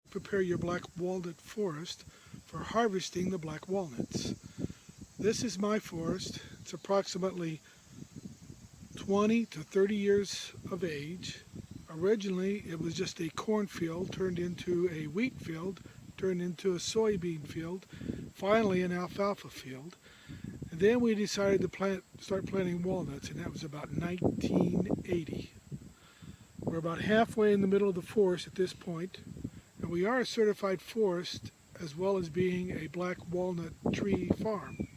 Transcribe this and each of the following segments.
Prepare your black walnut forest for harvesting the black walnuts. This is my forest. It's approximately 20 to 30 years of age. Originally, it was just a cornfield turned into a wheat field, turned into a soybean field, finally an alfalfa field. And then we decided to start planting walnuts, and that was about 1980. We're about halfway in the middle of the forest at this point, and we are a certified forest as well as being a black walnut tree farm.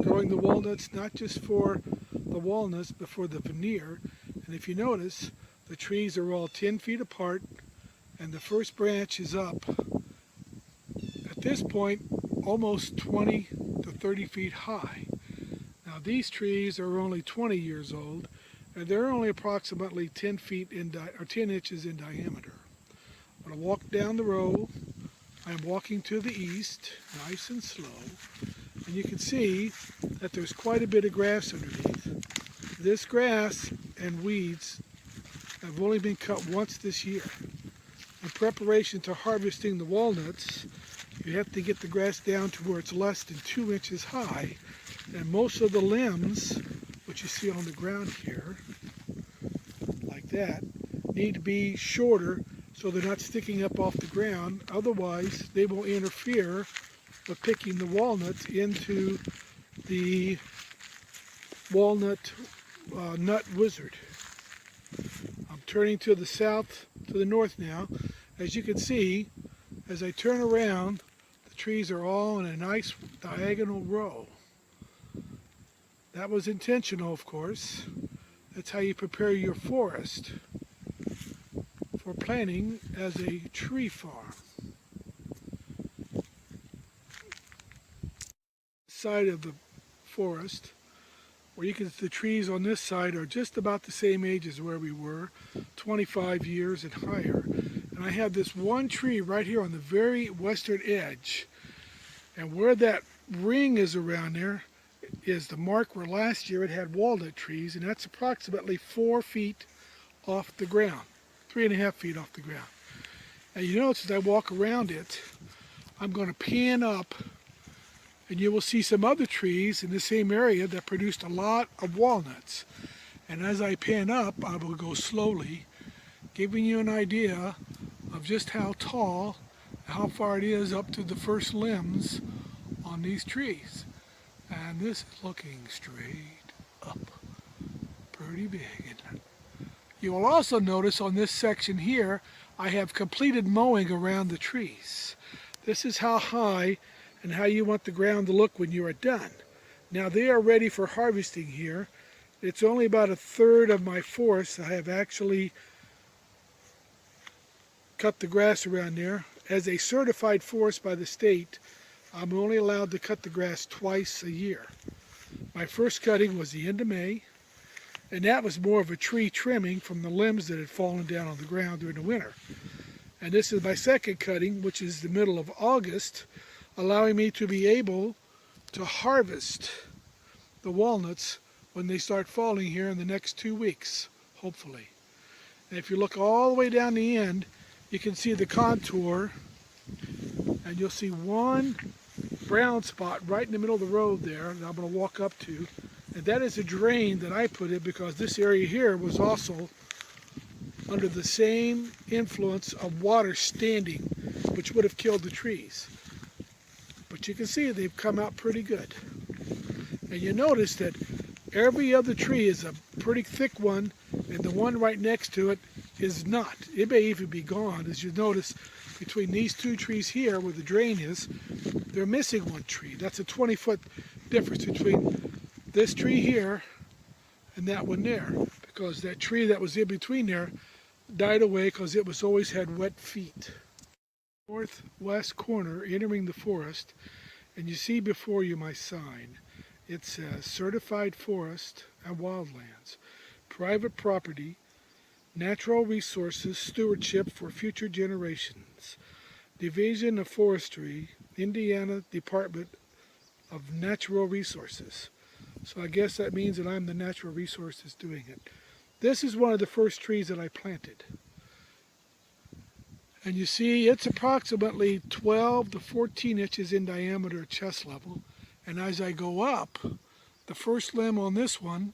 Growing the walnuts not just for the walnuts but for the veneer. And if you notice, the trees are all 10 feet apart and the first branch is up at this point almost 20 to 30 feet high. Now these trees are only 20 years old and they're only approximately 10 feet or 10 inches in diameter. I'm going to walk down the row. I'm walking to the east, nice and slow, and you can see that there's quite a bit of grass underneath. This grass and weeds have only been cut once this year. In preparation to harvesting the walnuts, you have to get the grass down to where it's less than 2 inches high, and most of the limbs, which you see on the ground here, like that, need to be shorter so they're not sticking up off the ground. Otherwise, they will interfere with picking the walnuts into the walnut nut wizard. I'm turning to the south, to the north now. As you can see, as I turn around, the trees are all in a nice diagonal row. That was intentional, of course. That's how you prepare your forest for planting as a tree farm. Side of the forest, where you can, the trees on this side are just about the same age as where we were, 25 years and higher. And I have this one tree right here on the very western edge. And where that ring is around there is the mark where last year it had walnut trees, and that's approximately 4 feet off the ground, 3.5 feet off the ground. And you notice as I walk around it, I'm going to pan up and you will see some other trees in the same area that produced a lot of walnuts. And as I pan up, I will go slowly, giving you an idea of just how tall, how far it is up to the first limbs on these trees. And this is looking straight up, pretty big, isn't it? You will also notice on this section here, I have completed mowing around the trees. This is how high and how you want the ground to look when you are done. Now they are ready for harvesting here. It's only about a third of my forest. I have actually cut the grass around there. As a certified forest by the state, I'm only allowed to cut the grass twice a year. My first cutting was the end of May, and that was more of a tree trimming from the limbs that had fallen down on the ground during the winter. And this is my second cutting, which is the middle of August, allowing me to be able to harvest the walnuts when they start falling here in the next 2 weeks, hopefully. And if you look all the way down the end, you can see the contour, and you'll see one brown spot right in the middle of the road there that I'm going to walk up to. And that is a drain that I put in because this area here was also under the same influence of water standing, which would have killed the trees. But you can see they've come out pretty good. And you notice that every other tree is a pretty thick one, and the one right next to it is not. It may even be gone. As you notice, between these two trees here where the drain is, they're missing one tree. That's a 20-foot difference between this tree here and that one there, because that tree that was in between there died away because it was always had wet feet. Northwest corner entering the forest, and you see before you my sign. It says Certified Forest and Wildlands, Private Property, Natural Resources Stewardship for Future Generations, Division of Forestry, Indiana Department of Natural Resources. So I guess that means that I'm the natural resources doing it. This is one of the first trees that I planted. And you see it's approximately 12 to 14 inches in diameter at chest level. And as I go up, the first limb on this one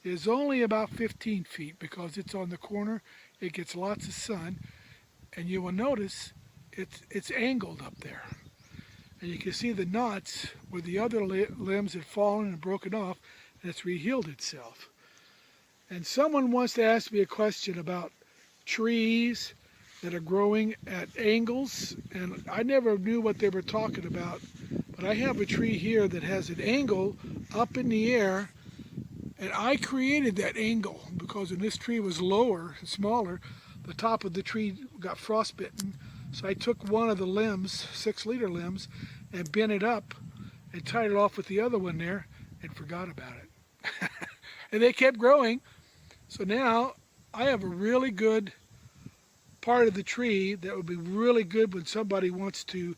is only about 15 feet because it's on the corner. It gets lots of sun. And you will notice it's angled up there. And you can see the knots where the other limbs had fallen and broken off, and it's rehealed itself. And someone wants to ask me a question about trees that are growing at angles, and I never knew what they were talking about, but I have a tree here that has an angle up in the air, and I created that angle because when this tree was lower and smaller, the top of the tree got frostbitten. So I took one of the limbs, 6-liter limbs, and bent it up and tied it off with the other one there and forgot about it. And they kept growing. So now I have a really good part of the tree that would be really good when somebody wants to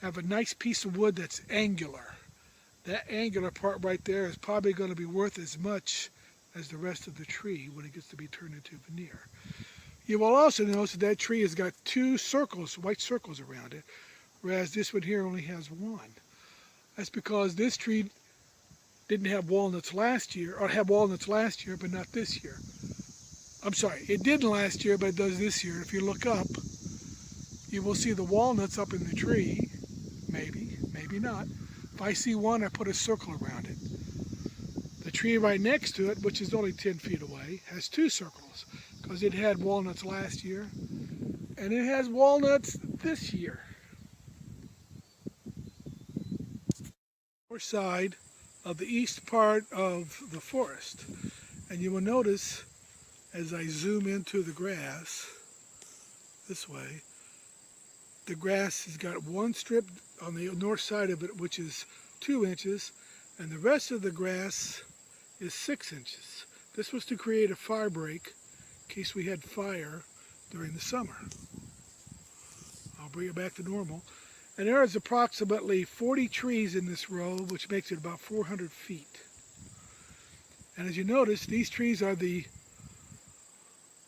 have a nice piece of wood that's angular. That angular part right there is probably going to be worth as much as the rest of the tree when it gets to be turned into veneer. You will also notice that tree has got 2 circles, white circles around it, whereas this one here only has 1. That's because this tree didn't have walnuts last year, or had walnuts last year, but not this year. I'm sorry, it didn't last year, but it does this year. If you look up, you will see the walnuts up in the tree. Maybe, maybe not. If I see one, I put a circle around it. The tree right next to it, which is only 10 feet away, has 2 circles because it had walnuts last year and it has walnuts this year. North side of the east part of the forest, and you will notice as I zoom into the grass this way, the grass has got one strip on the north side of it which is 2 inches, and the rest of the grass is 6 inches. This was to create a fire break in case we had fire during the summer. I'll bring it back to normal. And there is approximately 40 trees in this row, which makes it about 400 feet. And as you notice, these trees are the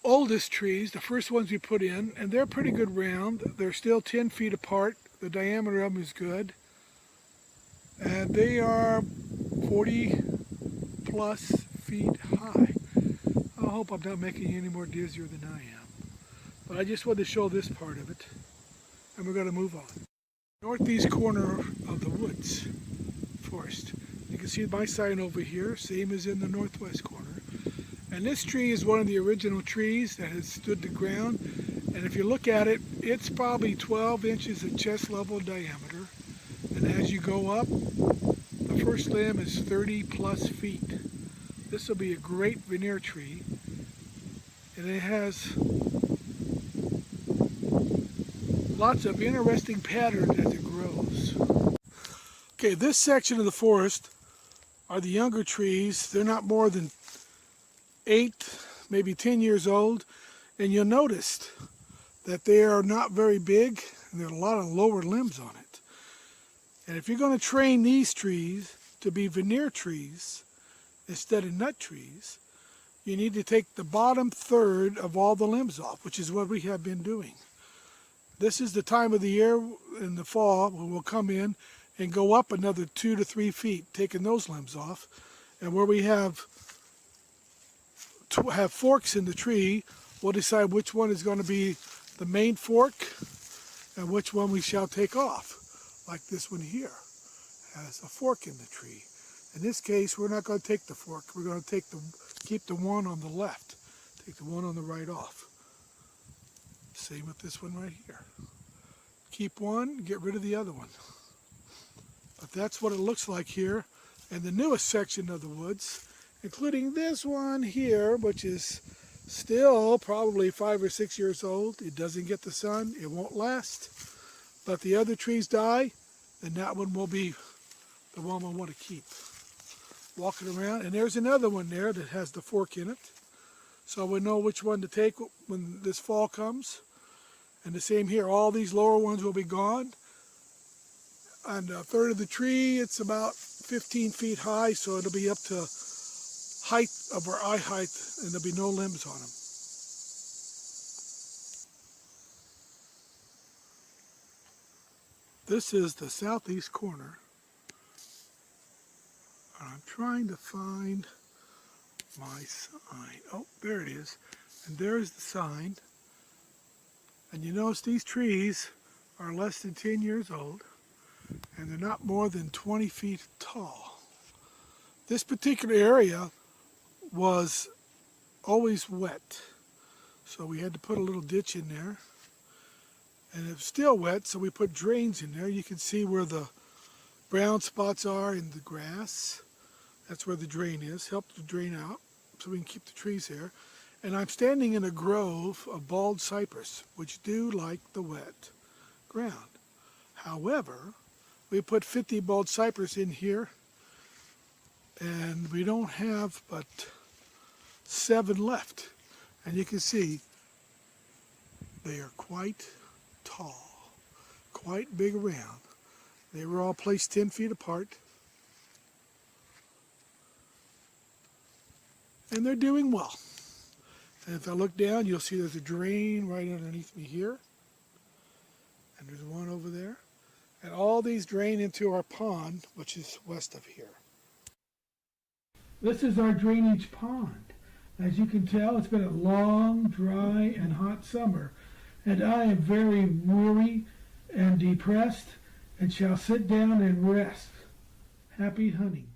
oldest trees, the first ones we put in, and they're pretty good round. They're still 10 feet apart. The diameter of them is good. And they are 40 plus feet high. I hope I'm not making you any more dizzier than I am. But I just wanted to show this part of it. And we're going to move on. Northeast corner of the woods forest. You can see my sign over here, same as in the northwest corner. And this tree is one of the original trees that has stood the ground. And if you look at it, it's probably 12 inches at chest level diameter. And as you go up, the first limb is 30 plus feet. This will be a great veneer tree. And it has lots of interesting patterns as it grows. Okay, this section of the forest are the younger trees. They're not more than 8, maybe 10 years old. And you'll notice that they are not very big, and there are a lot of lower limbs on it. And if you're going to train these trees to be veneer trees instead of nut trees, you need to take the bottom third of all the limbs off, which is what we have been doing. This is the time of the year in the fall when we'll come in and go up another 2 to 3 feet, taking those limbs off. And where we have forks in the tree, we'll decide which one is going to be the main fork and which one we shall take off. Like this one here has a fork in the tree. In this case, we're not going to take the fork. We're going to keep the one on the left, take the one on the right off. Same with this one right here. Keep one, get rid of the other one. But that's what it looks like here in the newest section of the woods, including this one here, which is still probably 5 or 6 years old. It doesn't get the sun, it won't last. But the other trees die, then that one will be the one we want to keep. Walking around, and there's another one there that has the fork in it. So we'll know which one to take when this fall comes. And the same here, all these lower ones will be gone. And a third of the tree, it's about 15 feet high, so it'll be up to height of our eye height, and there'll be no limbs on them. This is the southeast corner. I'm trying to find my sign. Oh, there it is. And there's the sign. And you notice these trees are less than 10 years old, and they're not more than 20 feet tall. This particular area was always wet, so we had to put a little ditch in there. And it's still wet, so we put drains in there. You can see where the brown spots are in the grass. That's where the drain is. Help to drain out so we can keep the trees there. And I'm standing in a grove of bald cypress, which do like the wet ground. However, we put 50 bald cypress in here, and we don't have but 7 left. And you can see they are quite tall, quite big around. They were all placed 10 feet apart. And they're doing well. And if I look down, you'll see there's a drain right underneath me here. And there's one over there. And all these drain into our pond, which is west of here. This is our drainage pond. As you can tell, it's been a long, dry, and hot summer. And I am very weary and depressed and shall sit down and rest. Happy hunting.